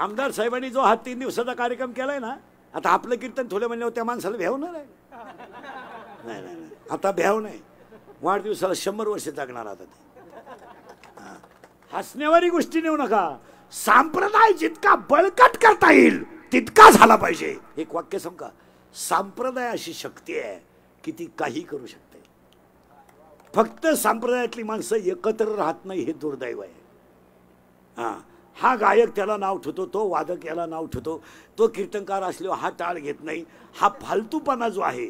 आमदार साहेबांनी जो हा 3 दिवसाचा कार्यक्रम केलाय ना, आता आपलं कीर्तन थोडे म्हणल्यावर त्या माणसाला भ्यावणार आहे? नाही नाही नाही, आता भ्याव नाही. वाढदिवसाला 100 वर्ष जगणार आता ते. हसण्यावारी गोष्टी नेऊ नका. संप्रदाय जितका बळकट करता येईल तितका झाला पाहिजे. एक वाक्य सांगू का? संप्रदाय अशी शक्ती आहे की ती काही करू शकते. फक्त संप्रदायातली माणसं एकत्र राहत नाही, हे दुर्दैव आहे. हा गायक त्याला नाव ठेवतो, तो वादक याला नाव ठेवतो, तो कीर्तनकार असल्यावर हा टाळ घेत नाही. हा फालतूपणा जो आहे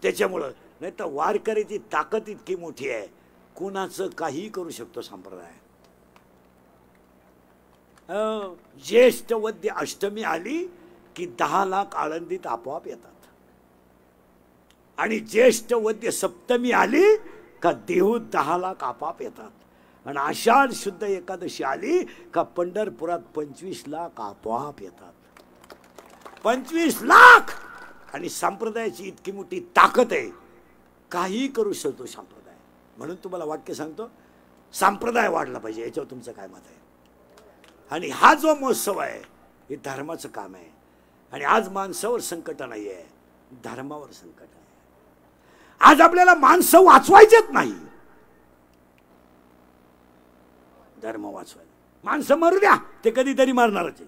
त्याच्यामुळं. नाही तर वारकऱ्याची ताकद इतकी मोठी आहे, कुणाचं काही करू शकतो संप्रदाय. ज्येष्ठ वद्य अष्टमी आली की 10 लाख आळंदीत आपोआप येतात. आणि ज्येष्ठ वद्य सप्तमी आली का देहूत 10 लाख आपोआप येतात. आणि आषाढ शुद्ध एकादशी आली का पंढरपुरात 25 लाख आपोआप येतात. 25 लाख. आणि संप्रदायाची इतकी मोठी ताकद आहे, काही करू शकतो संप्रदाय. म्हणून तुम्हाला वाक्य सांगतो, संप्रदाय वाढला पाहिजे. याच्यावर तुमचं काय मत आहे? आणि हा जो महोत्सव आहे हे धर्माचं काम आहे. आणि आज माणसावर संकट नाही आहे, धर्मावर संकट आहे. आज आपल्याला माणसं वाचवायचेच नाही, धर्म वाचवायला. माणसं मरू द्या, ते कधीतरी मारणारच.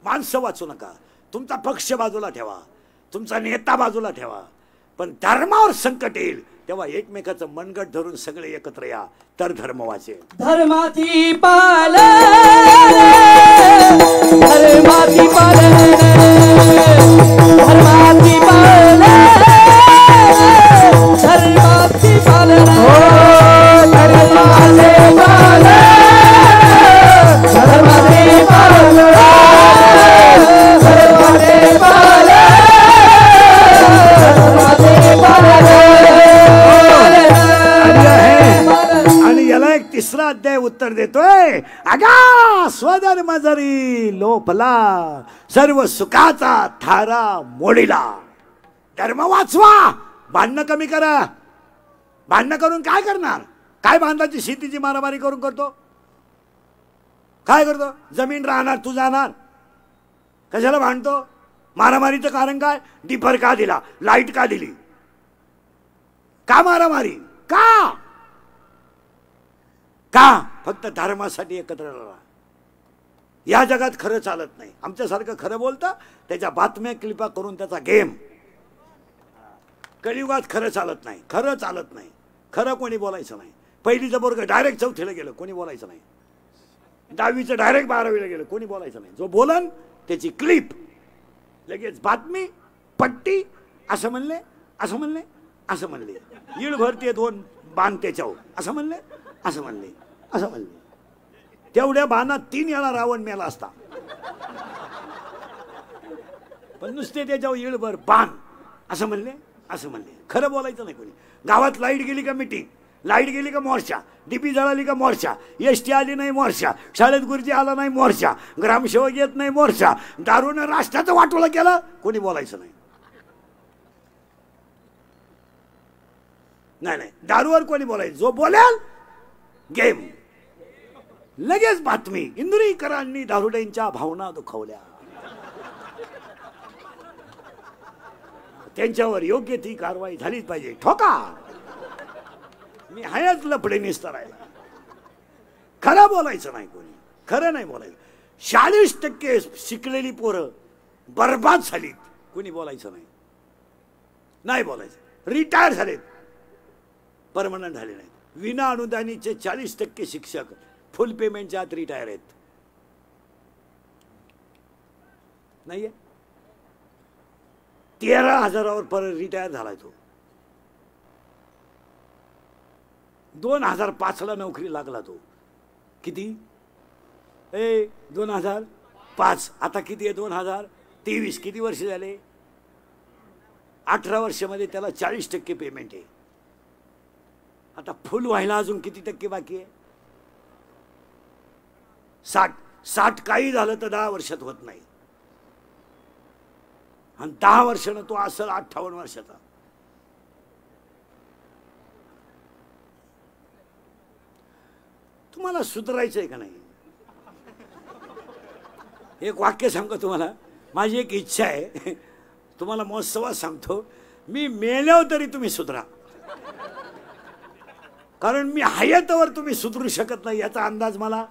माणसं वाचू नका. तुमचा पक्ष बाजूला ठेवा, तुमचा नेता बाजूला ठेवा, पण धर्मावर संकट येईल तेव्हा एकमेकाचं मनगट धरून सगळे एकत्र या, तर धर्म वाचेल. धर्माची पालन, धर्माची पालन, धर्माची पालन, धर्माची पालन, धर्माचे पालन, धर्माचे पालन, धर्माचे पालन, धर्माचे पालन. आणि याला एक तिसरा अध्याय उत्तर देतोय. अगा स्वधर्म जरी लोपला, सर्व सुखाचा थारा मोडीला. धर्म वाचवा, भांडणं कमी करा. भांडणं करून काय करणार? काय बांधाची शेतीची मारामारी करून करतो? काय करतो? जमीन राहणार, तू जाणार. कशाला भांडतो? मारामारीचं कारण काय? डिफर का दिला, लाईट का दिली, का मारामारी, का? फक्त धर्मासाठी एकत्र राहा. या जगात खरं चालत नाही. आमच्यासारखं खरं बोलतं, त्याच्या बातम्या क्लिपा करून त्याचा गेम. कलियुगात खरं चालत नाही, खरं चालत नाही. खरं कोणी बोलायचं नाही. पहिलीचं वर्ग डायरेक्ट 4थीला गेलं, कोणी बोलायचं नाही. 10वीचं डायरेक्ट 12वीला गेलं, कोणी बोलायचं नाही. जो बोलन त्याची क्लिप, लगेच बातमी, पट्टी. असं म्हणले, असं म्हणले, असं म्हणले, ईळ भरते 2 बाण त्याच्यावर, असं म्हणले, असं म्हणले, असं म्हणले. तेवढ्या बाणात 3 याला रावण मेला असता. पण नुसते त्याच्यावर ईळभर बाण, असं म्हणले, असं म्हणले. खरं बोलायचं नाही कोणी. गावात लाईट गेली का मीटिंग, लाईट गेली का मोर्चा, डीपी जळाली का मोर्चा, एसटी आली नाही मोर्चा, शाळेत गुरुजी आला नाही मोर्चा, ग्रामसेवक येत नाही मोर्चा, दारूने राष्ट्राचं वाटोळं केलं, कोणी बोलायचं नाही. नाही नाही, दारूवर कोणी बोलायचं? जो बोलेल गेम. लगेच बातमी, इंदुरीकरांनी दारुड्यांच्या भावना दुखावल्या, त्यांच्यावर योग्य ती कारवाई झालीच पाहिजे. ठोका. मी हायच लफडे निस्तरायला. खरं बोलायचं नाही कोणी, खरं नाही बोलायचं. 40% शिकलेली पोरं बर्बाद झालीत, कोणी बोलायचं नाही. नाही बोलायचं. रिटायर झालेत, परमनंट झाले नाहीत. विना अनुदानीचे 40% शिक्षक फुल पेमेंटच्या आत रिटायर आहेत. नाहीये. 13,000वर परत रिटायर झालाय तो. 2005ला नोकरी लागला तो. किती? 2005. आता किती आहे? 2023. किती वर्ष झाले? 18 वर्षामध्ये त्याला 40% पेमेंट आहे. आता फुल व्हायला अजून किती टक्के बाकी आहे? 60. काही झालं तर 10 वर्षात होत नाही. आणि 10 वर्षानं तो असेल 58 वर्षाचा. तुम्हाला सुधारायचंय का नाही? एक वाक्य सांगतो तुम्हाला, माझी एक इच्छा आहे, तुम्हाला महोत्सवात सांगतो, मी मेल्यावर तरी तुम्ही सुधरा, कारण मी हयातवर तुम्ही सुधरू शकत नाही याचा अंदाज मला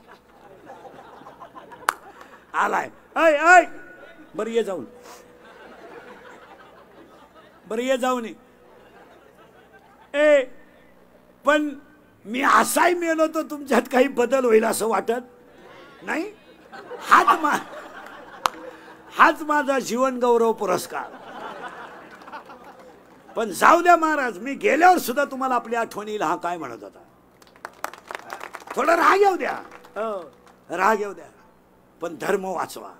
आलाय. ऐ ऐ बरं ये जाऊन, बरं ये जाऊन ए, पण मी असाही मेलो तर तुमच्यात काही बदल होईल असं वाटत नाही. हाच माझा जीवन गौरव पुरस्कार. पण जाऊ द्या महाराज, मी गेल्यावर सुद्धा तुम्हाला आपली आठवण येईल. हा काय म्हणत होता, थोडं राग येऊ द्या, राग येऊ द्या, पण धर्म वाचवा.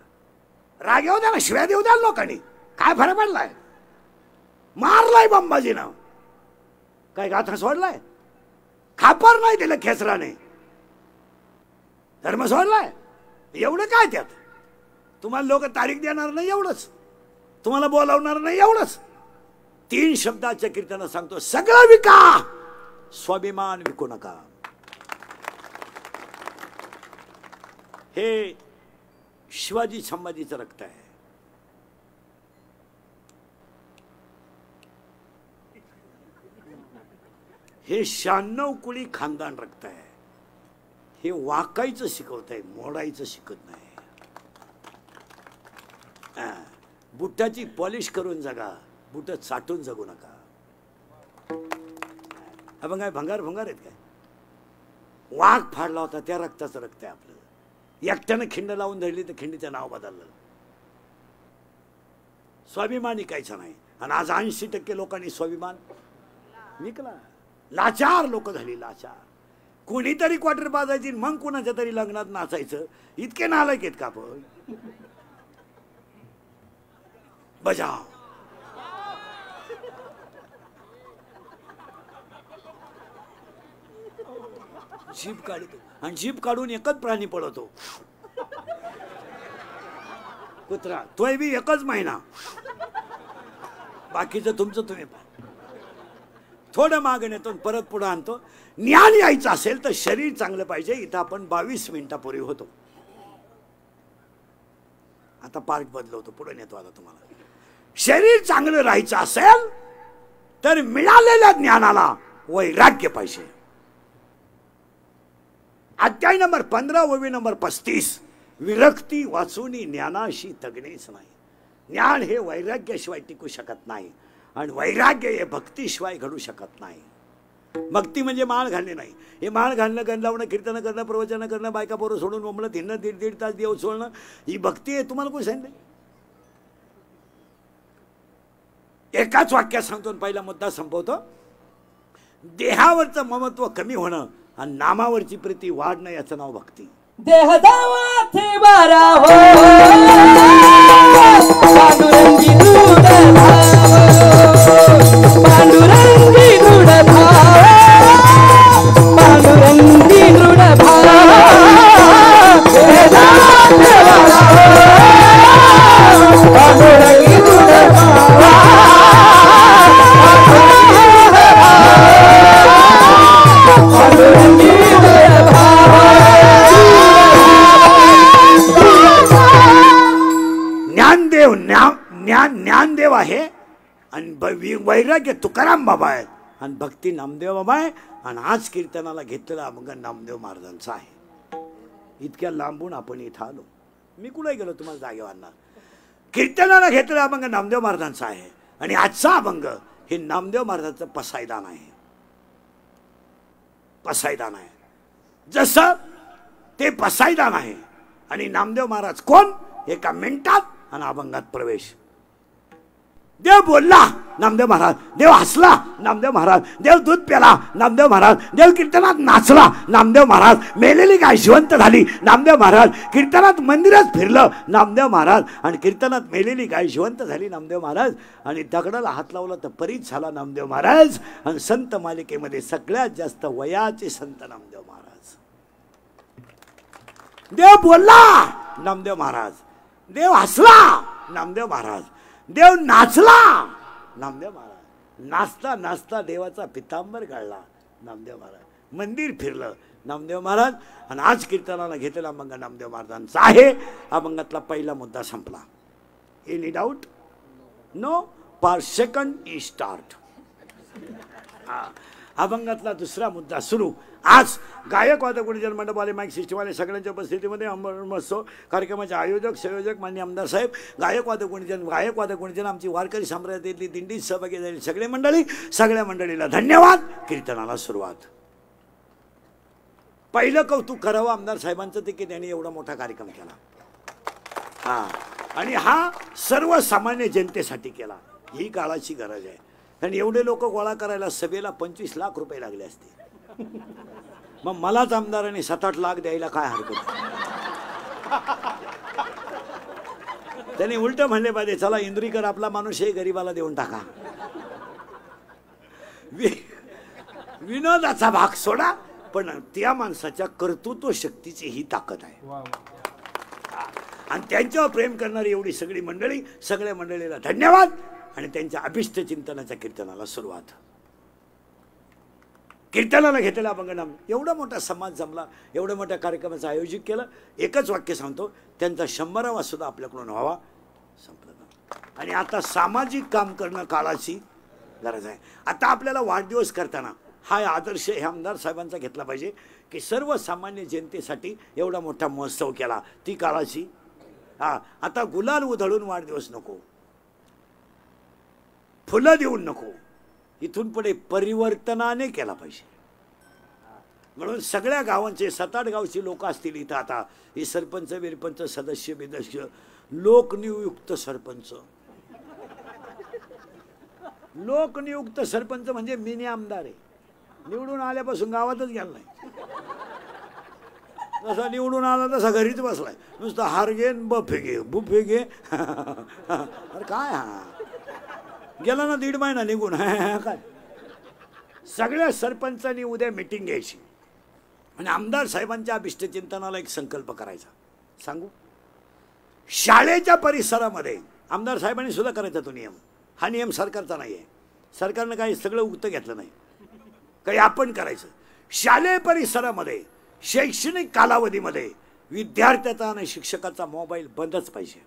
राग येऊ द्या ना, शिव्या देऊ द्या लोकांनी, काय फरक पडलाय. मारलाय बंबाजीनं, काय गाथा सोडलाय, खापर नाही दिलं खेचराने, धर्म सोडलाय. एवढं काय त्यात, तुम्हाला लोक तारीख देणार नाही एवढंच, तुम्हाला बोलावणार नाही एवढंच. 3 शब्दाच्या कीर्तनात सांगतो, सगळं विका, स्वाभिमान विकू नका. हे शिवाजी संभाजीचं रक्त आहे. हे 96 कुळी खानदान रक्त आहे. हे वाकायचं शिकवत आहे, मोडायचं शिकत नाही. बुटाची पॉलिश करून जगा, बुट चाटून जगू नका. आपण काय भंगार भंगार आहेत काय. वाघ फाडला होता त्या रक्ताचं रक्त आहे आपलं. एकट्यानं खिंड लावून धरली तर खिंडीचं नाव बदललं. स्वाभिमान विकायचं नाही. आणि आज 80% लोकांनी स्वाभिमान विकला. लाचार लोक झाली, लाचार. कोणीतरी क्वार्टर बाजायची, मग कोणाच्या तरी लग्नात नाचायचं. इतके नालायक आहेत का आपण. बजाव जीभ काढतो, आणि जीभ काढून एकच प्राणी पळवतो, कुत्रा. तोय बी एकच महिना, बाकीचं तुमचं तुम्ही पहा. थोडं मागं नेतो परत पुढे आणतो. ज्ञान यायचं असेल तर शरीर चांगलं पाहिजे. इथं आपण 22 मिनिटापूर्वी होतो, आता पार्ट बदलवतो, पुढे नेतो आता तुम्हाला. शरीर चांगलं राहायचं असेल तर मिळालेल्या ज्ञानाला वैराग्य पाहिजे. अध्याय नंबर 15 ओवी नंबर 35, विरक्ती वाचूनी ज्ञानाशी तगणेच नाही. ज्ञान हे वैराग्याशिवाय टिकू शकत नाही, आणि वैराग्य हे भक्तीशिवाय घडू शकत नाही. भक्ती म्हणजे माळ घालणे नाही. हे माळ घालणं, गण लावणं, कीर्तन करणं, प्रवचन करणं, बायका पोरं सोडून बोंबलं तिनं 1.5 तास देव सोडणं, ही भक्ती आहे. तुम्हाला कोणी सांगितलं. एकाच वाक्यात सांगतो, पहिला मुद्दा संपवतो. देहावरचं ममत्व कमी होणं आणि नामावरची प्रीती वाढणं याचं नाव भक्ती. देह दावाथे बारा हो, पांडुरंगी दृढ भाव, पांडुरंगी दृढ भाव, पांडुरंगी दृढ भाव. देह दावाथे बारा हो, पांडुरंगी दृढ भाव, पांडुरंगी दृढ भाव. ज्ञानदेव ज्ञानदेव आहे, आणि वैराग्य तुकाराम बाबा आहे, आणि भक्ती नामदेव बाबा आहे. आणि आज कीर्तनाला घेतलेला अभंग नामदेव महाराजांचा आहे. इतक्या लांबून आपण इथं आलो, मी कुठे गेलो तुम्हाला जागेवर आणणार. कीर्तनाला घेतलेला अभंग नामदेव महाराजांचा आहे, आणि आजचा अभंग हे नामदेव महाराजांचं पसायदान आहे. पसायदान आहे, जसं ते पसायदान आहे. आणि नामदेव महाराज कोण, एका मिनिटात आणि अभंगात प्रवेश. देव बोलला, नामदेव महाराज. देव हसला, नामदेव महाराज. देव दूध प्याला, नामदेव महाराज. देव कीर्तनात नाचला, नामदेव महाराज. मेलेली गाय जिवंत झाली, नामदेव महाराज. कीर्तनात मंदिरात फिरलं, नामदेव महाराज. आणि कीर्तनात मेलेली गाय जिवंत झाली, नामदेव महाराज. आणि दगडाला हात लावला तर परीच झाला, नामदेव महाराज. आणि संत मालिकेमध्ये सगळ्यात जास्त वयाचे संत नामदेव महाराज. देव बोलला, नामदेव महाराज. देव हसला, नामदेव महाराज. देव नाचला, नामदेव महाराज. नाचता नाचता देवाचा पितांबर काढला, नामदेव महाराज. मंदिर फिरलं नामदेव महाराज. आणि आज कीर्तनाला घेतलेला अभंग नामदेव महाराजांचा आहे. अभंगातला पहिला मुद्दा संपला. Any doubt? नो. पार सेकंड ई स्टार्ट. अभंगातला दुसरा मुद्दा सुरू. आज गायक वादक गुणीजन मंडपवाले माईक सिस्टमवाले सगळ्यांच्या उपस्थितीमध्ये अमर महोत्सव कार्यक्रमाचे आयोजक संयोजक माननीय आमदार साहेब, गायक वादक गुणीजन आमची वारकरी संप्रदायातली दिंडीत सहभागी झालेली सगळे मंडळी, सगळ्या मंडळीला धन्यवाद. कीर्तनाला सुरुवात. पहिलं कौतुक करावं आमदार साहेबांचं ते की त्यांनी एवढा मोठा कार्यक्रम केला. आणि हा सर्वसामान्य जनतेसाठी केला. ही काळाची गरज आहे. कारण एवढे लोक गोळा करायला सभेला 25 लाख रुपये लागले असते. मग मलाच आमदारांनी 7-8 लाख द्यायला काय हरकत. त्यांनी उलट म्हणले पाहिजे, चला इंद्रीकर आपला माणूस हे गरीबाला देऊन टाका. विनोदाचा भाग सोडा, पण त्या माणसाच्या कर्तृत्व शक्तीची ही ताकद आहे. आणि त्यांच्यावर प्रेम करणारी एवढी सगळी मंडळी, सगळ्या मंडळीला धन्यवाद. आणि त्यांच्या अभिष्ट चिंतनाच्या कीर्तनाला सुरुवात. कीर्तनाला घेतलेला अभंगनाम. एवढा मोठा समाज जमला, एवढ्या मोठ्या कार्यक्रमाचं आयोजित केलं. एकच वाक्य सांगतो, त्यांचा 100वा सुद्धा आपल्याकडून व्हावा. संपलं. आणि आता सामाजिक काम करणं काळाची गरज आहे. आता आपल्याला वाढदिवस करताना हा आदर्श हे आमदार साहेबांचा घेतला पाहिजे की सर्वसामान्य जनतेसाठी एवढा मोठा महोत्सव केला. ती काळाची. आता गुलाल उधळून वाढदिवस नको, फुलं देऊन नको. इथून पुढे परिवर्तनाने केला पाहिजे. म्हणून सगळ्या गावांचे 7-8 गावची लोक असतील इथं. आता हे सरपंच बिरपंच सदस्य बिदस्य लोकनियुक्त सरपंच. लोकनियुक्त सरपंच म्हणजे मिनी आमदार आहे. निवडून आल्यापासून गावातच गेला नाही. जसा निवडून आला तसा घरीच बसलाय. नुसतं हार घे बफे घे बुफे घे. अरे काय गेला ना 1.5 महिना निघून. काय सगळ्या सरपंचांनी उद्या मीटिंग घ्यायची आणि आमदार साहेबांच्या अभिष्ट चिंतनाला एक संकल्प करायचा. सांगू? शाळेच्या परिसरामध्ये आमदार साहेबांनी सुद्धा करायचा तो नियम. हा नियम सरकारचा नाही आहे. सरकारनं काही सगळं उगतं घेतलं नाही, काही आपण करायचं. शालेय परिसरामध्ये शैक्षणिक कालावधीमध्ये विद्यार्थ्याचा आणि शिक्षकाचा मोबाईल बंदच पाहिजे.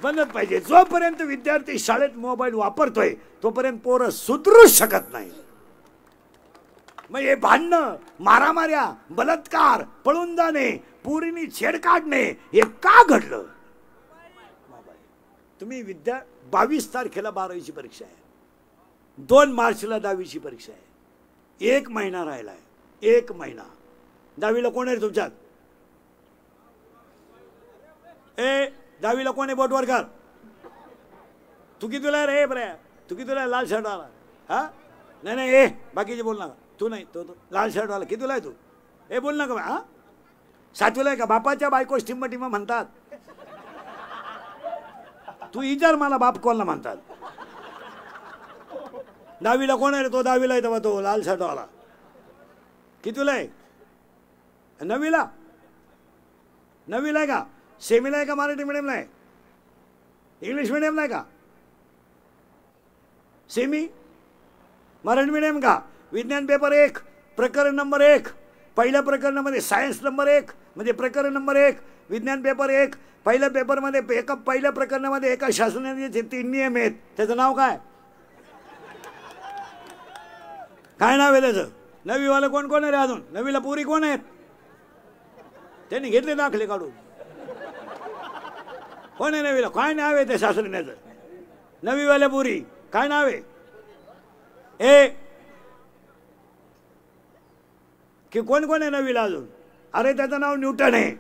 बंदच पाहिजे. जोपर्यंत विद्यार्थी शाळेत मोबाईल वापरतोय तोपर्यंत पोरं सुधरू शकत नाही. मग हे भांडणं, मारामाऱ्या, बलात्कार, पळून जाणे, पुरीनी छेड काढणे हे का घडलं? तुम्ही 22 तारखेला 12वीची परीक्षा आहे, 2 मार्चला 10वीची परीक्षा आहे. 1 महिना राहिलाय. 1 महिना. 10वीला कोण आहे तुमच्यात? 10वीला कोण आहे? बोटवर कर. तू कितीला रे बरे? तू कितीला? लाल शर्ट आला. हा नाही नाही बाकीचे बोल नका. तू नाही, तो लाल शर्ट आला. कितीला आहे तू? बोल नका. हा 7वीला आहे का? बापाच्या बायको टिंब टिंब म्हणतात. तू विचार मला बाप कोणला म्हणतात. 10वीला कोण आहे रे? तो 10वीला आहे तेव्हा तो लाल शर्ट आला. कितीला आहे? 9वीला? 9वीला आहे का? सेमीला आहे का? मराठी मीडियमला आहे? इंग्लिश मीडियमला आहे का? सेमी मराठी मीडियम का? विज्ञान पेपर 1 प्रकरण नंबर 1 पहिल्या प्रकरणामध्ये सायन्स नंबर 1 म्हणजे प्रकरण नंबर 1 विज्ञान पेपर 1 पहिल्या पेपरमध्ये पहिल्या प्रकरणामध्ये एका शासनाचे 3 नियम आहेत. त्याचं नाव काय? काय नाव आहे त्याचं? 9वीवाला कोण कोण आहे रे? अजून 9वीला पुरी कोण आहेत? त्यांनी घेतले दाखले काढून. कोण आहे 9वीला? काय नाव आहे त्या शास्त्रज्ञाचं? 9वीवाल्या पुरी काय नाव आहे? की कोण कोण आहे 9वीला अजून? अरे त्याचं नाव न्यूटन आहे.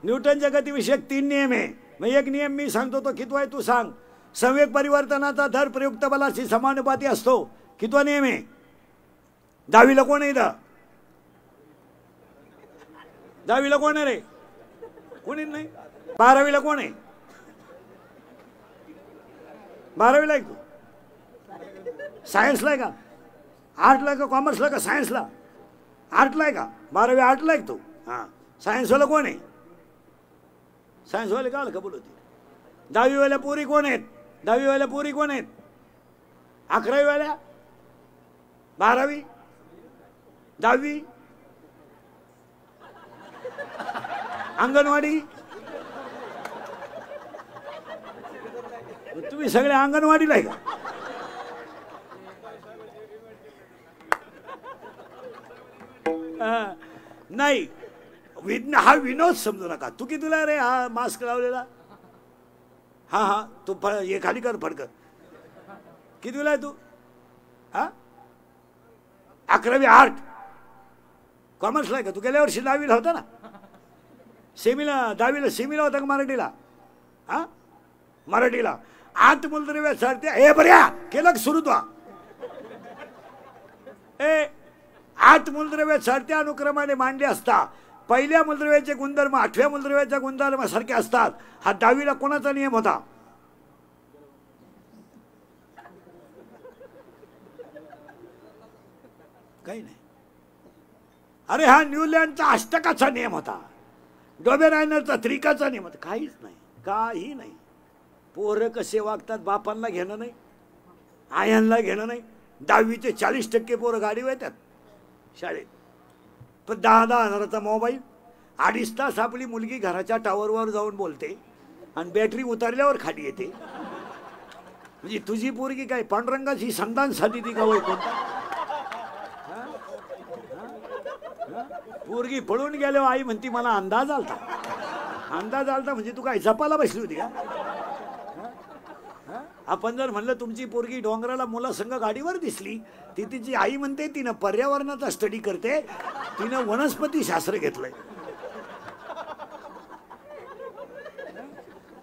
न्यूटनच्या गतिविषयक 3 नियम आहे. मग एक नियम मी सांगतो, तो कितवा आहे तू सांग? संवेग परिवर्तनाचा दर प्रयुक्त बलाशी समानुपाती असतो. कितवा नियम आहे? 10वीला कोण आहे इथं? 10वीला कोण आहे रे? कोणी नाही. 12वीला कोण आहे? 12वीला आहे तू? सायन्सला आहे का? आर्टला आहे का? कॉमर्सला का? सायन्सला? आर्टला आहे का? 12वी आर्टला आहे तू? हां. सायन्सवाला कोण आहे? सायन्सवाले का कबूल होती. 10वीवाल्या पोरी कोण आहेत? 10वीवाल्या पोरी कोण आहेत? 11वीवाल्या 12वी 10वी अंगणवाडी. तुम्ही सगळे अंगणवाडीला आहे का? नाही, हा विनोद समजू नका. तू कितीला रे हा मास्क लावलेला? हा हा तू हे खाली कर फडकर. कितीला आहे तू? हा 11वी आर्ट कॉमर्सला आहे का तू? गेल्या वर्षी 10वीला होता ना? सेमीला 10वीला सेमीला होता का मराठीला? हा मराठीला 8 मूलद्रव्य सारते. हे बऱ्या केलं सुरू तो. 8 मूलद्रव्य सारत्या अनुक्रमाने मांडले असता. पहिल्या मूलद्रव्याचे गुणधर्म 8व्या मूलद्रव्याच्या गुणधर्मासारखे असतात. हा 10वीला कोणाचा नियम होता? काही नाही. अरे हा न्यूलँडचा अष्टकाचा नियम होता. डोबेरायनरचा त्रिकाचा नियम होता. काहीच नाही, काही नाही. पोरं कसे वागतात बापांना घेणं नाही, आयांना घेणं नाही. 10वीचे 40% पोरं गाडीवर येतात शाळेत. पण 10-10 हजाराचा मोबाईल. 2.5 तास आपली मुलगी घराच्या टावरवर जाऊन बोलते आणि बॅटरी उतरल्यावर खाली येते. म्हणजे तुझी पोरगी काय पांडुरंगाची संतान साधी ती का वय कोणता? पोरगी पळून गेल्यावर आई म्हणती मला अंदाज आलता. अंदाज आलता म्हणजे तू काय जपाला बसली होती का? आपण जर म्हणलं तुमची पोरगी डोंगराला मुलासंग गाडीवर दिसली, ती तिची आई म्हणते तिनं पर्यावरणाचा स्टडी करते, तिनं वनस्पती शास्त्र घेतलंय.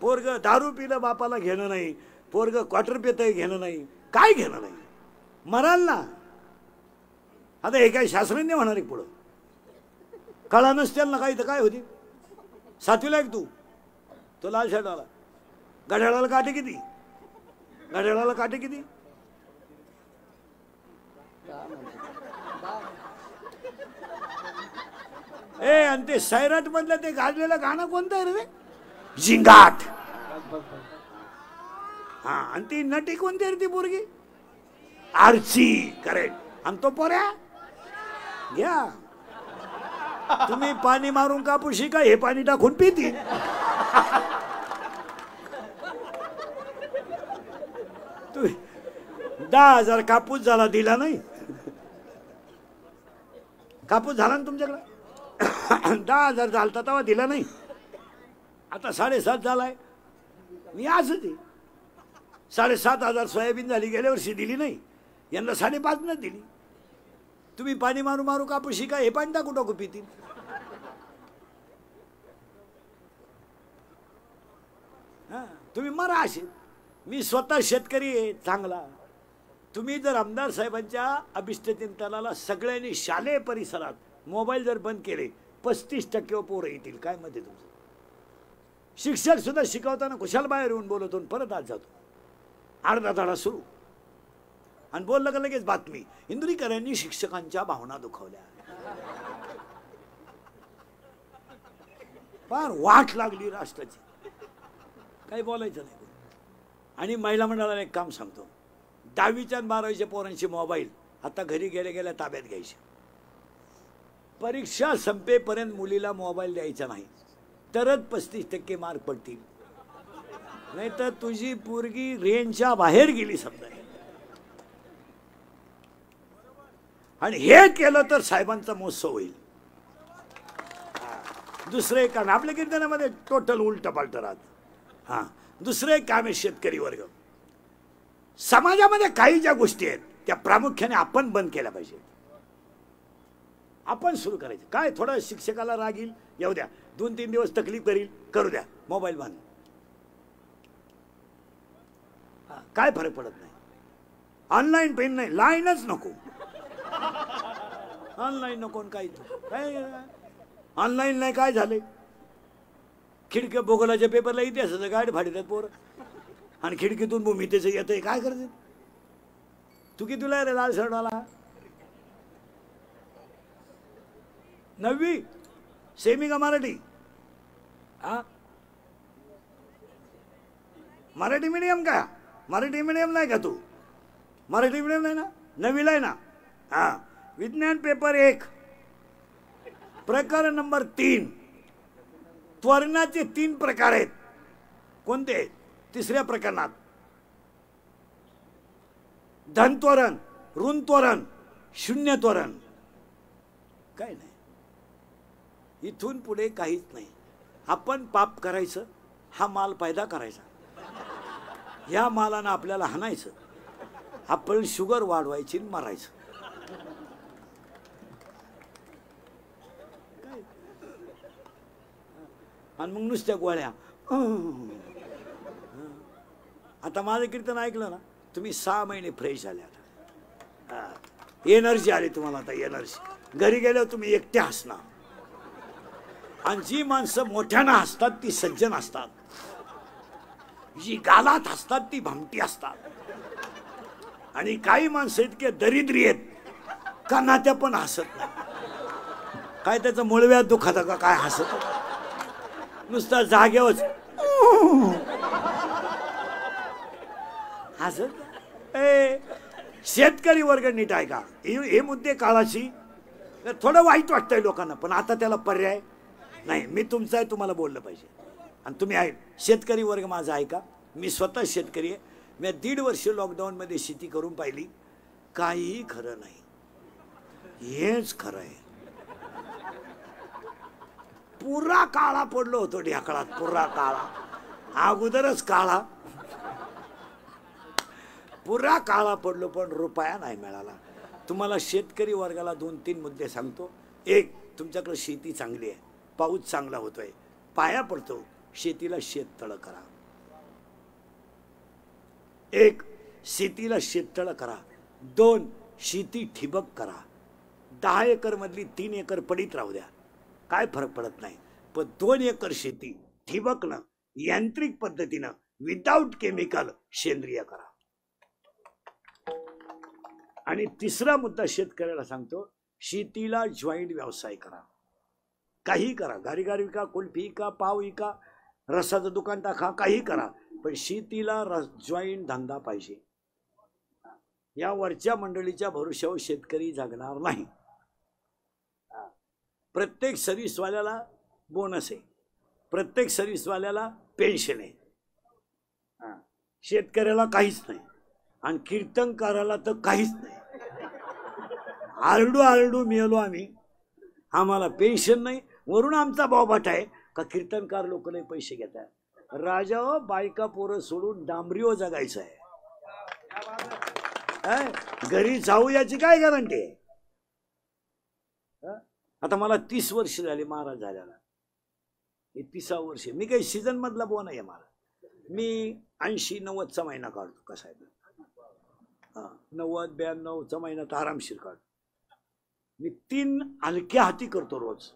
पोरग दारू पिलं बापाला घेणं नाही, पोरग क्वार्टर पितंय घेणं नाही, काय घेणं नाही. मराल ना. आता हे काय शास्त्रज्ञ होणार आहे पुढं? कळा नसतील ना काही तर काय होती. 7वीला एक तो लाल शर्टवाला. घड्याळाला काटे किती? घड्याळाला काटे किती? आणि ते सैराट मधलं ते गाजलेलं गाणं कोणतं आहे रे? झिंगाट. हा आणि ती नटी कोणती आहे ती पोरगी? आरची. करेक्ट. आणि तो पोऱ्या घ्या. तुम्ही पाणी मारून कापूशी का हे पाणी टाकून पिती? तुम्ही 10,000 कापूस झाला दिला नाही? कापूस झाला ना तुमच्याकडे? 10,000 झालता तेव्हा दिला नाही. आता 7.5 झालाय. मी असंच आहे. 7,500 सोयाबीन झाली, गेल्या वर्षी दिली नाही, यांना 5.5 दिली. तुम्ही पाणी मारू मारू कापूस शिका हे पाणी टाकू टाकू पितील. हा तुम्ही मरा असे. मी स्वतः शेतकरी आहे चांगला. तुम्ही जर आमदार साहेबांच्या अभिष्टचिंतनाला सगळ्यांनी शालेय परिसरात मोबाईल जर बंद केले, 35% पोरं येतील. काय मध्ये तुमचं? शिक्षक सुद्धा शिकवताना कुशाल बाहेर येऊन बोलतो, परत आज जातो. अर्धा धडा सुरू आणि बोललं का लगेच बातमी. इंदुरीकरांनी शिक्षकांच्या भावना दुखावल्या. फार वाट लागली राष्ट्राची. काही बोलायचं नाही. आणि महिला मंडळाला एक काम सांगतो. 10वीच्या आणि 12वीच्या पोरांची मोबाईल आता घरी गेल्या गेल्या ताब्यात घ्यायचे. परीक्षा संपेपर्यंत मुलीला मोबाईल द्यायचा नाही, तरच 35% मार्क पडतील. नाही तर तुझी पोरगी रेंजच्या बाहेर गेली समजा. आणि हे केलं तर साहेबांचा महोत्सव होईल. दुसरं एक काम आपल्या कीर्तनामध्ये टोटल उलट पालट राहत. हा दुसरं एक काम आहे शेतकरी वर्ग. समाजामध्ये काही ज्या गोष्टी आहेत त्या प्रामुख्याने आपण बंद केल्या पाहिजे. आपण सुरू करायचं. काय थोडा शिक्षकाला राग येईल, येऊ द्या. 2-3 दिवस तकलीफ करील, करू द्या. मोबाईल बंद. काय फरक पडत नाही. ऑनलाईन पेन नाही, लाईनच नको. ऑनलाईन नको काही काय ऑनलाईन नाही. काय झाले? खिडक्या भूगोलाच्या पेपरला इतिहासाचं गाडी फाडतात पोरं आणि खिडकीतून भूमितीचं येतंय. काय करते तू? की तुला रे लाल शर्टवाला? 9वी सेमी का मराठी? हा मराठी मीडियम का? मराठी मीडियम नाही का तू? मराठी मीडियम नाही ना? 9वीला आहे ना? हा, विज्ञान पेपर 1 प्रकरण नंबर 3. त्वरणाचे 3 प्रकार आहेत. कोणते? तिसऱ्या प्रकरणात धनत्वरण, ऋण त्वरण, शून्य त्वरण. काय नाही, इथून पुढे काहीच नाही. आपण पाप करायचं, हा माल पैदा करायचा, या मालानं आपल्याला हाणायचं, आपण शुगर वाढवायची, मारायचं. आणि मग नुसत्या गोळ्या. आता माझं कीर्तन ऐकलं ना तुम्ही, 6 महिने फ्रेश झाले. आता एनर्जी आली तुम्हाला. आता एनर्जी घरी गेल्यावर तुम्ही एकटे हसणार. आणि जी माणसं मोठ्यानं हसतात ती सज्जन असतात, जी गालात हसतात ती भामटी असतात. आणि काही माणसं इतके दरिद्री आहेत का नात्या पण हसत नाही. काय त्याचं मुळव्यात दुखत का काय, हसत नुसता जागेवरच हसत. शेतकरी वर्ग नीट आहे का? हे मुद्दे काळाची थोडं वाईट वाटतंय लोकांना, पण आता त्याला पर्याय नाही. मी तुमचं आहे, तुम्हाला बोललं पाहिजे. आणि तुम्ही आहे शेतकरी वर्ग माझा आहे का? मी स्वतः शेतकरी आहे. मी 1.5 वर्ष लॉकडाऊनमध्ये शेती करून पाहिली. काहीही खरं नाही, हेच खरं आहे. पुरा काळा पडलो होतो ढेकळात, पुरा काळा. अगोदरच काळा, पुरा काळा पडलो, पण रुपया नाही मिळाला. तुम्हाला शेतकरी वर्गाला 2-3 मुद्दे सांगतो. 1, तुमच्याकडे शेती चांगली आहे, पाऊस चांगला होतोय, पाया पडतो, शेतीला शेततळ करा. 1, शेतीला शेततळ करा. 2, शेती ठिबक करा. 10 एकर मधली 3 एकर पडीत राहू द्या, काय फरक पडत नाही. पण 2 एकर शेती ठिबकनं, यांत्रिक पद्धतीनं, विदाउट केमिकल, सेंद्रिय करा. आणि 3रा मुद्दा शेतकऱ्याला सांगतो, शेतीला जॉईंट व्यवसाय करा. काही करा, गारीगार विका, कुल्फी विका, पाव विका, रसाचं दुकान टाका, काही करा, पण शेतीला जॉईंट धंदा पाहिजे. या वरच्या मंडळीच्या भरोश्यावर शेतकरी जगणार नाही. प्रत्येक सर्व्हिसवाल्याला बोनस आहे, प्रत्येक सर्व्हिसवाल्याला पेन्शन आहे. शेतकऱ्याला काहीच नाही, आणि कीर्तनकाराला तर काहीच नाही. आरडू आरडू मिळालो आम्ही, आम्हाला पेन्शन नाही. वरून आमचा बावबाट आहे का कीर्तनकार लोक नाही पैसे घेतात. राजा बायका पोरं सोडून डांबरीवर जगायचं आहे. घरी जाऊ याची काय गॅरंटी आहे? आता मला 30 वर्ष झाली महाराज झाल्याला, हे 30वा वर्ष. मी काही सीझन मधला बोन नाही आहे. मला मी 80-90चा महिना काढतो. कसा आहे, 90-92चा महिना तर आरामशीर काढतो. मी 3 हलक्या हाती करतो रोज.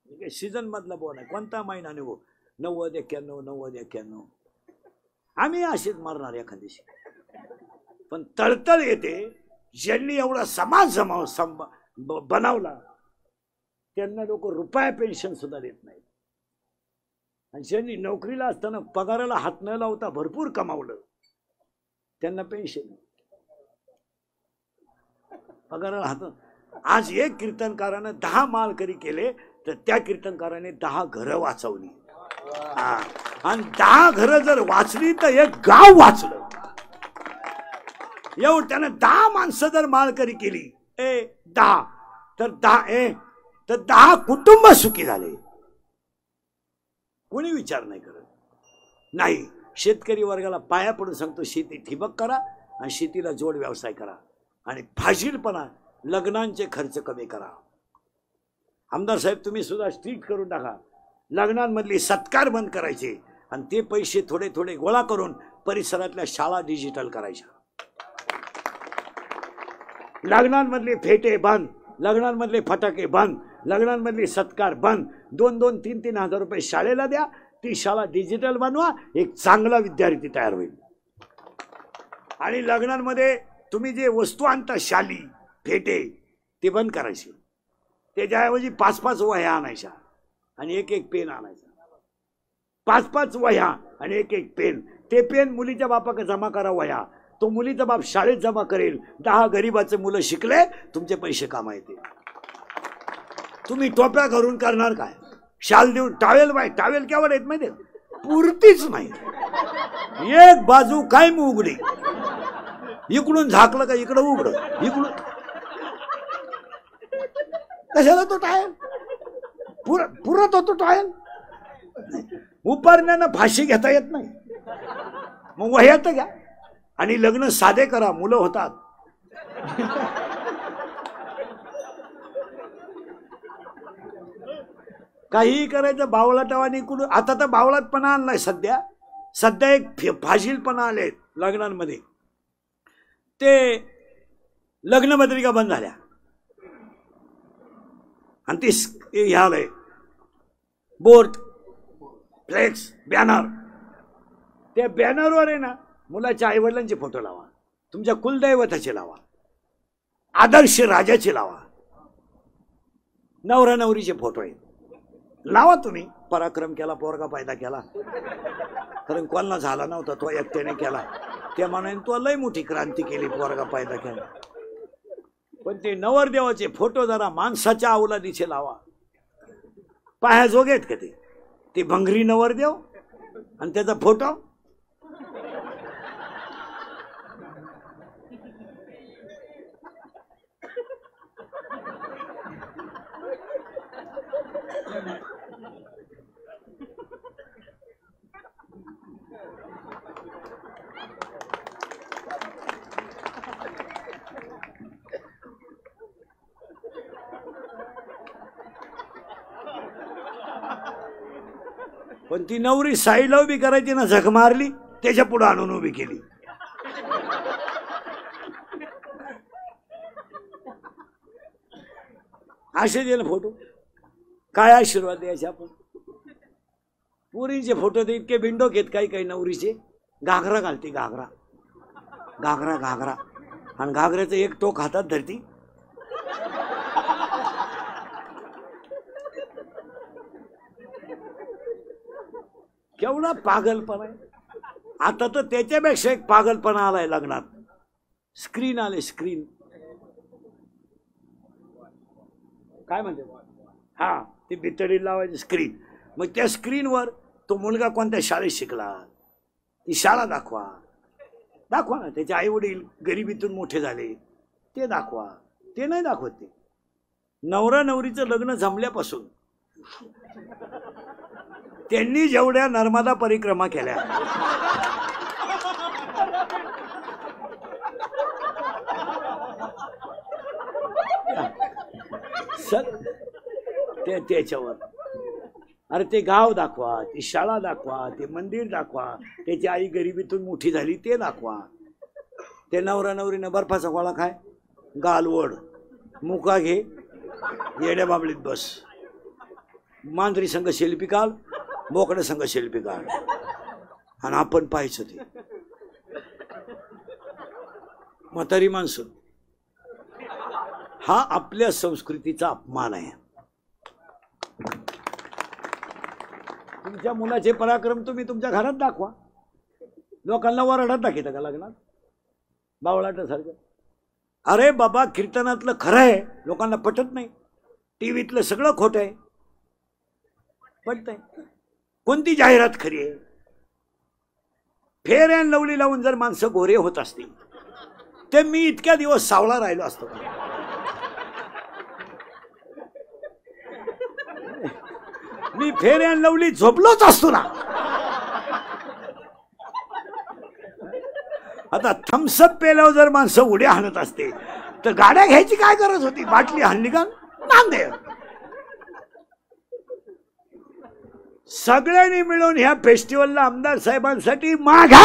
काही सीझन मधला बोन आहे. कोणता महिना निघो, 90-91, 90-91 आम्ही असेच मारणार एखाद दिवशी. पण तळतळ येते ज्यांनी एवढा समाज बनवला त्यांना लोक रुपया पेन्शन सुद्धा देत नाहीत. आणि ज्यांनी नोकरीला असताना पगाराला हात न लावता भरपूर कमावलं त्यांना पेन्शन, पगाराला हात. आज एक कीर्तनकारानं 10 मालकरी केले तर त्या कीर्तनकाराने 10 घरं वाचवली. आणि 10 घरं जर वाचली तर एक गाव वाचलं. एवढं त्यानं 10 माणसं जर मालकरी केली 10 तर 10 कुटुंब सुखी झाले. कोणी विचार नाही करत. नाही, शेतकरी वर्गाला पाया पडून सांगतो, शेती ठिबक करा आणि शेतीला जोड व्यवसाय करा. आणि फाजीलपणा, लग्नांचे खर्च कमी करा. आमदार साहेब तुम्ही सुद्धा स्ट्रिक्ट करून टाका. लग्नांमधली सत्कार बंद करायचे आणि ते पैसे थोडे थोडे गोळा करून परिसरातल्या शाळा डिजिटल करायच्या. लग्नांमधले फेटे बंद, लग्नांमधले फटाके बंद, लग्नांमधले सत्कार बंद. 2-2, 3-3 हजार रुपये शाळेला द्या, ती शाळा डिजिटल बनवा, एक चांगला विद्यार्थी तयार होईल. आणि लग्नांमध्ये तुम्ही जे वस्तू आणता, शाली फेटे, ते बंद करायचे. त्याच्याऐवजी 5-5 वह्या आणायच्या आणि 1-1 पेन आणायचा. 5-5 वह्या आणि 1-1 पेन. ते पेन मुलीच्या बापाकडे जमा करा वह्या. तो मुलीचा बाप शाळेत जमा करेल, 10 गरीबाचे मुलं शिकले, तुमचे पैसे कामा येतील. तुम्ही टोप्या करून करणार काय? शाल देऊन टावेल बाय टावेल केवढ येत माहिती, पुरतीच नाही. एक बाजू काय मग उघडी, इकडून झाकलं का इकडं उघड, इकडून कशाला तो टायल पुरत होतो टायल. उपारण्यानं फाशी घेता येत नाही, मग वह्यात घ्या आणि लग्न साधे करा, मुलं होतात. काहीही करायचं बावळाटावानी कुठून. आता तर बावळाटपणा आणलाय सध्या, सध्या एक फाशीलपणा आले लग्नांमध्ये. ते लग्नपत्रिका बंद झाल्या आणि ती हे आलंय बोर्ड, फ्लेक्स, बॅनर. त्या बॅनरवर आहे ना मुलाच्या आईवडिलांचे फोटो लावा, तुमच्या कुलदैवताचे लावा, आदर्श राजाचे लावा, नवरा नवरीचे फोटो आहेत लावा. तुम्ही पराक्रम केला, पोरगा पैदा केला, कारण कोणाला झाला नव्हता, तो एकट्याने केला. त्या मानाने तो लय मोठी क्रांती केली, पोरगा पैदा केला. पण ते नवरदेवाचे फोटो जरा माणसाच्या अवलादीचे लावा. पायाजोगे आहेत का ते भंगरी नवरदेव आणि त्याचा फोटो. पण ती नवरी साईला उभी करायची ना, झक मारली, त्याच्या पुढे आणून उभी केली. असे दिले फोटो, काय आशीर्वाद द्यायचे आपण. पुरीचे फोटो ते इतके बिंडोक आहेत काही काही नवरीचे. घागरा घालते, घागरा घागरा घागरा, आणि घागऱ्याचं एक टोक हातात धरती. केवढा पागलपणा आहे. आता तर त्याच्यापेक्षा एक पागलपणा आलाय लग्नात. स्क्रीन आले, स्क्रीन. काय म्हणते, हा ते बितडी लावायची स्क्रीन. मग त्या स्क्रीनवर तो मुलगा कोणत्या शाळेत शिकला, ती शाळा दाखवा. दाखवा ना. त्याचे आई वडील गरिबीतून मोठे झाले ते दाखवा. ते नाही दाखवत. ते नवरा नवरीचं लग्न जमल्यापासून त्यांनी जेवढ्या नर्मदा परिक्रमा केल्या, त्याच्यावर अरे ते गाव दाखवा, ती शाळा दाखवा, ते मंदिर दाखवा, त्याची आई गरिबीतून मोठी झाली ते दाखवा. ते नवरा नवरीनं बर्फाचा गोळा खाय, गालवड, मुका घे, येड्या बाबळीत बस, मांजरी संघ शिल्पी काढ, बोकडे संघ शिल्पी काढ, आणि आपण पाहायचं ते. म्हातारी माणसं, हा आपल्या संस्कृतीचा अपमान आहे. तुमच्या मुलाचे पराक्रम तुम्ही तुमच्या घरात दाखवा. लोकांना वरडात दाखवता का लग्नात बावळाटासारखं? अरे बाबा, कीर्तनातलं खरं आहे, लोकांना पटत नाही. टीव्हीतलं सगळं खोटं आहे, पटतंय. कोणती जाहिरात खरी आहे? फेअर अँड लवली लावून जर माणसं गोरे होत असतील तर मी इतक्या दिवस सावळा राहिलो असतो. मी फेअर अँड लवली झोपलोच असतो ना. आता थम्सअप पेल्यावर जर माणसं उड्या हाणत असते तर गाड्या घ्यायची काय गरज होती? बाटली हाणली का नांदे. सगळ्यांनी मिळून ह्या फेस्टिवलला आमदार साहेबांसाठी माघा.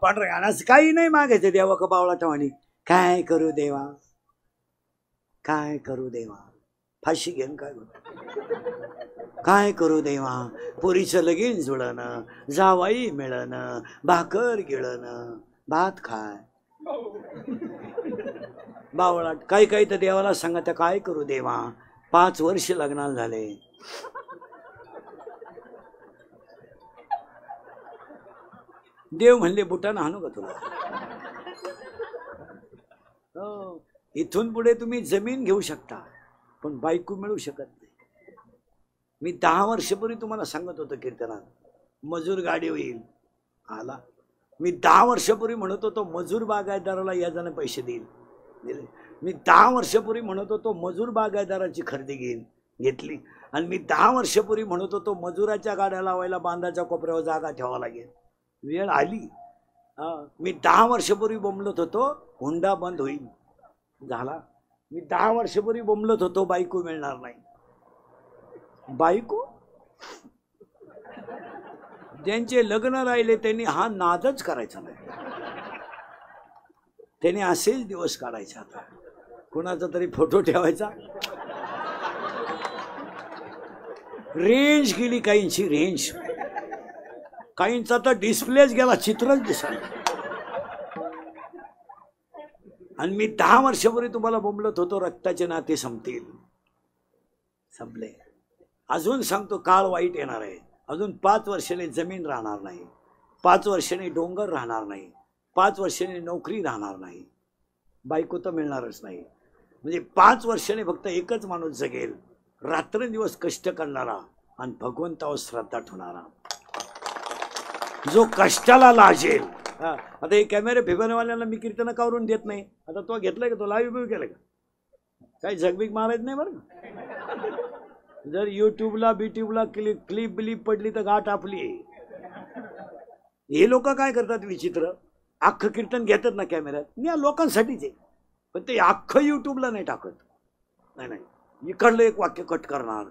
पांढरा असं काही नाही मागायचं देवा का बावळा टवाणी. काय करू देवा, काय करू देवा, फाशी घेऊन काय करू, काय करू देवा, पोरीचं लगीन जुळणं, जावाई मिळणं, भाकर गिळणं, भात खाय. बावळाट काही काही तर देवाला सांगा त्या काय करू देवा, 5 वर्ष लग्नाला झाले. देव म्हणले बुटानं हाणू का तुला. इथून पुढे तुम्ही जमीन घेऊ शकता पण बायको मिळू शकत नाही. मी 10 वर्षापूर्वी तुम्हाला सांगत होतो कीर्तनात मजूर गाडी होईल आला. मी 10 वर्षापूर्वी म्हणत होतो मजूर बागायतदाराला याजाने पैसे देईल दिले. मी 10 वर्षापूर्वी म्हणत होतो मजूर बागायतदाराची खरेदी घेईन घेतली. आणि मी 10 वर्षापूर्वी म्हणत होतो मजुराच्या गाड्या लावायला बांधाच्या कोपऱ्यावर जागा ठेवावं लागेल. वेळ आली. मी 10 वर्षापूर्वी बोंबलत होतो हुंडा बंद होईल झाला. मी 10 वर्षापूर्वी बोंबलत होतो बायको मिळणार नाही. बायको ज्यांचे लग्न राहिले त्यांनी हा नादच करायचा नाही. त्यांनी असेच दिवस काढायचे. आता कुणाचा तरी फोटो ठेवायचा. रेंज गेली काहींची, रेंज काहींचा तर डिस्प्लेच गेला, चित्रच दिसलं. आणि मी 10 वर्षापूर्वी तुम्हाला बोंबलत होतो रक्ताचे नाते संपतील, संपले. अजून सांगतो काळ वाईट येणार आहे. अजून 5 वर्षांनी जमीन राहणार नाही, 5 वर्षांनी डोंगर राहणार नाही, 5 वर्षांनी नोकरी राहणार नाही, बायको तर मिळणारच नाही. म्हणजे 5 वर्षांनी फक्त एकच माणूस जगेल, रात्रंदिवस कष्ट करणारा आणि भगवंतावर श्रद्धा ठेवणारा, जो कष्टाला लाजेल. आता हे कॅमेरे फिरवण्यावाल्यांना मी कीर्तन कावरून देत नाही. आता तो घेतलाय का, तो लाईव्ह बिव्ह केलं का, काही झगबिग मारायचं नाही बरं का. जर युट्यूबला बीट्यूबला क्लिप बिलीप पडली तर गाठ आपली. हे लोक काय करतात विचित्र, अख्खं कीर्तन घेतात ना कॅमेऱ्यात, मी या लोकांसाठीच आहे, पण ते अख्खं युट्यूबला नाही टाकत. नाही नाही, इकडलं एक वाक्य कट करणार,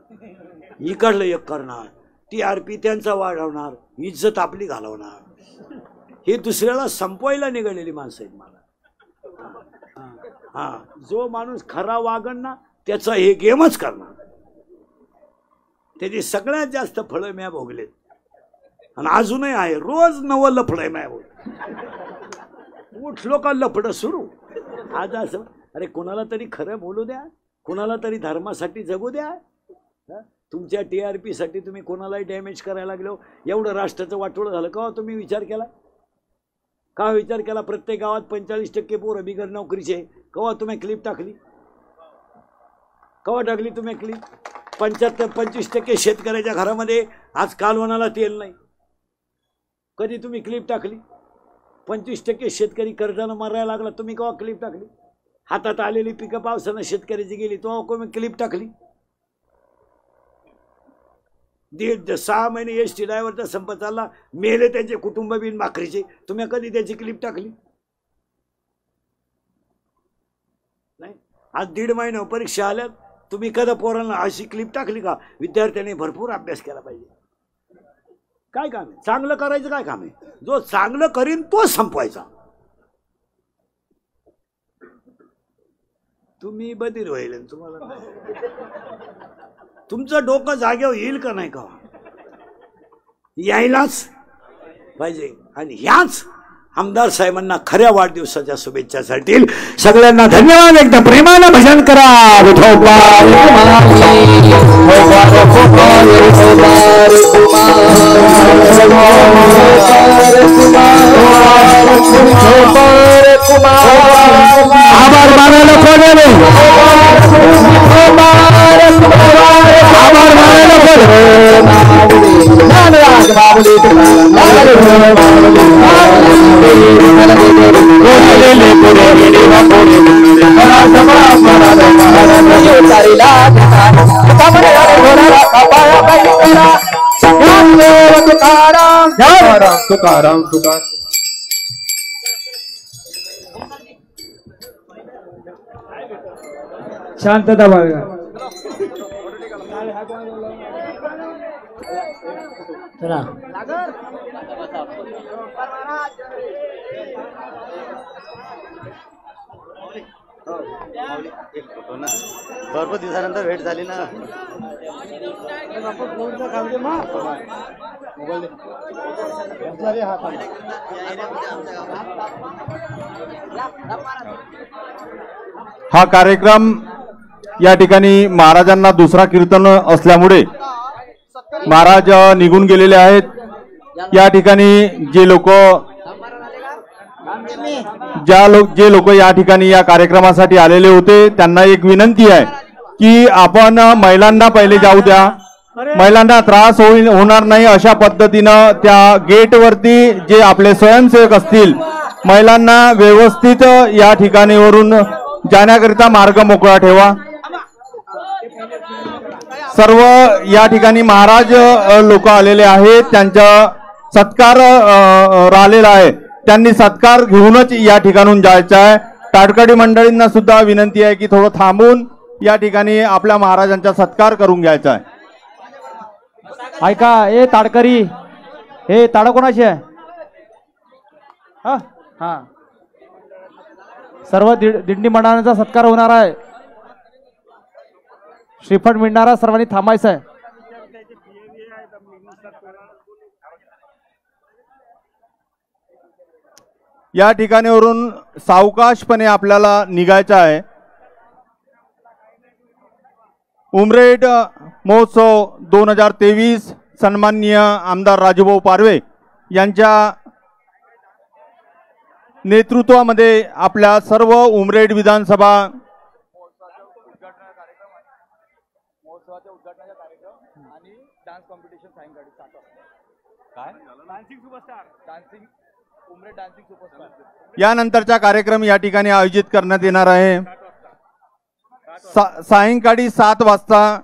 इकडलं एक करणार, TRP त्यांचा वाढवणार, इज्जत आपली घालवणार. हे दुसऱ्याला संपवायला निघालेली माणसं आहेत मला. जो माणूस खरा वागण ना त्याचा हे गेमच करणार. त्याची सगळ्यात जास्त फळं म्या भोगलेत आणि अजूनही आहे. रोज नवं लफडं आहे म्या भोग. उठलो का लफडं सुरू. आज असं अरे कोणाला तरी खरं बोलू द्या, कोणाला तरी धर्मासाठी जगू द्या. तुमच्या TRP साठी तुम्ही कोणालाही डॅमेज करायला लागलो. एवढं राष्ट्राचं वाटोळं झालं का तुम्ही विचार केला का, विचार केला. प्रत्येक गावात 45% पोरं बिगर नोकरीचे. कवा तुम्ही क्लिप टाकली, कवा टाकली तुम्ही क्लिप. 25% शेतकऱ्याच्या घरामध्ये आज कालवणाला तेल नाही. कधी तुम्ही क्लिप टाकली. 25% शेतकरी कर्जानं मरायला लागला, तुम्ही कवा क्लिप टाकली. हातात आलेली पिकं पावसानं शेतकऱ्याची गेली, तो तुम्ही क्लिप टाकली. 6 महिने ST ड्रायव्हरचा संप चालला, मेले त्यांचे कुटुंब बिन भाकरीचे, तुम्ही कधी त्याची क्लिप टाकली नाही. आज 1.5 महिना परीक्षा आल्यात, तुम्ही कदा पोरांना अशी क्लिप टाकली का. विद्यार्थ्यांनी भरपूर अभ्यास केला पाहिजे. काय काम आहे, चांगलं करायचं काय काम आहे. जो चांगलं करीन तो संपवायचा. तुम्ही बधीर होईल, तुम्हाला तुमचं डोकं जागेवर येईल का नाही का, यायलाच पाहिजे. आणि ह्याच आमदार साहेबांना खऱ्या वाढदिवसाच्या शुभेच्छासाठी सगळ्यांना धन्यवाद. एकदा प्रेमानं भजन करा. आभार मानायला कोण आहे, आभार मानायला तुकाराम तुकार. शांतता बाळगा. चला भरपूर दिवसानंतर भेट झाली ना. हा कार्यक्रम या ठिकाणी महाराजांना दुसरा कीर्तन असल्यामुळे महाराज निघून गेलेले आहेत. या ठिकाणी जे लोक या ठिकाणी या कार्यक्रमासाठी आलेले होते त्यांना एक विनंती आहे की आपण महिलांना पहिले जाऊ द्या. महिलांना त्रास होणार नाही अशा पद्धतीनं त्या गेटवरती जे आपले स्वयंसेवक असतील महिलांना व्यवस्थित या ठिकाणीवरून जाण्याकरिता मार्ग मोकळा ठेवा. सर्व या ठिकाणी महाराज लोक आलेले आहेत, त्यांचा सत्कार राहिलेला आहे, त्यांनी सत्कार घेऊनच या ठिकाणून जायचं आहे. ताडकडी मंडळींना सुद्धा विनंती आहे की थोडं थांबून या ठिकाणी आपल्या महाराजांचा सत्कार करून घ्यायचा आहे. ऐका ए ताडकरी, हे ताड कोणाची आहे? हा हा सर्व दिंडी मंडळांचा सत्कार होणार आहे. श्रीफळ मिळणारा सर्वांनी थांबायचं आहे. या ठिकाणीवरून सावकाशपणे आपल्याला निघायचं आहे. उमरेड महोत्सव 2023 सन्माननीय आमदार राजूभाऊ पारवे यांच्या नेतृत्वामध्ये आपल्या सर्व उमरेड विधानसभा यानंतरचा कार्यक्रम या ठिकाणी आयोजित करण्यात येणार आहे. सायंकाळी 7 वाजता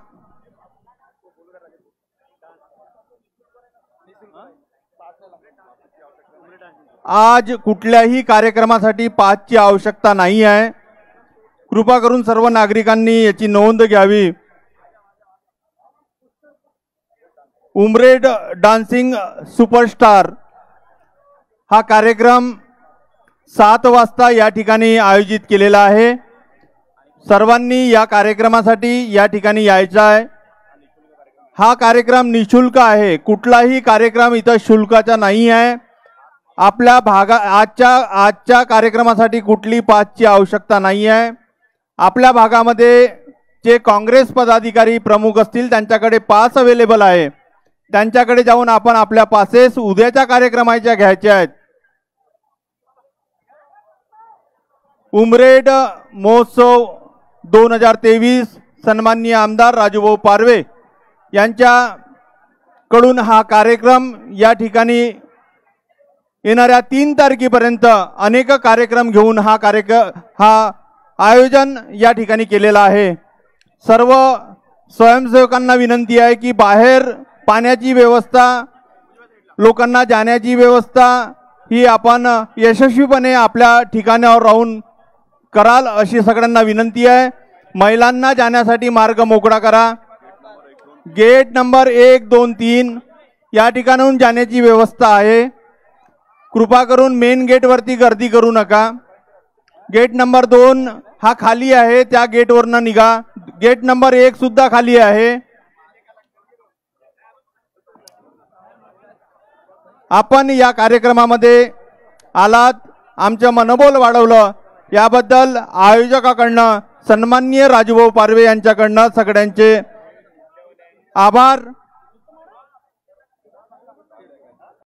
आज कुठल्याही कार्यक्रमासाठी पासची आवश्यकता नाही आहे. कृपा करून सर्व नागरिकांनी याची नोंद घ्यावी. उमरेड डान्सिंग सुपरस्टार हा कार्यक्रम 7 वाजता या ठिकाणी आयोजित केलेला आहे. सर्वांनी या कार्यक्रमासाठी या ठिकाणी यायचं आहे. हा कार्यक्रम निशुल्क आहे. कुठलाही कार्यक्रम इथं शुल्काचा नाही आहे. आपल्या आजच्या कार्यक्रमासाठी कुठली पासची आवश्यकता नाही आहे. आपल्या भागामध्ये जे काँग्रेस पदाधिकारी प्रमुख असतील त्यांच्याकडे पास अवेलेबल आहे. त्यांच्याकडे जाऊन आपण आपल्या पासेस उद्याच्या कार्यक्रमाच्या घ्यायच्या आहेत. उमरेड महोत्सव 2023 सन्माननीय आमदार राजूभाऊ पारवे यांच्याकडून हा कार्यक्रम या ठिकाणी येणाऱ्या 3 तारखेपर्यंत अनेक कार्यक्रम घेऊन हा आयोजन या ठिकाणी केलेला आहे. सर्व स्वयंसेवकांना विनंती आहे की बाहेर पाण्याची व्यवस्था, लोकांना जाण्याची व्यवस्था ही आपण यशस्वीपणे आपल्या ठिकाणावर राहून कराल अशी सगळ्यांना विनंती आहे. महिलांना जाण्यासाठी मार्ग मोकळा करा. गेट नंबर 1, 2, 3 या ठिकाणाहून जाण्याची व्यवस्था आहे. कृपा करून मेन गेटवरती गर्दी करू नका. गेट नंबर 2 हा खाली आहे, त्या गेटवरनं निघा. गेट नंबर 1 सुद्धा खाली आहे. आपण या कार्यक्रमामध्ये आलात, आमचं मनोबल वाढवलं याबद्दल आयोजकाकडनं सन्माननीय राजूभाऊ पारवे यांच्याकडनं सगळ्यांचे आभार.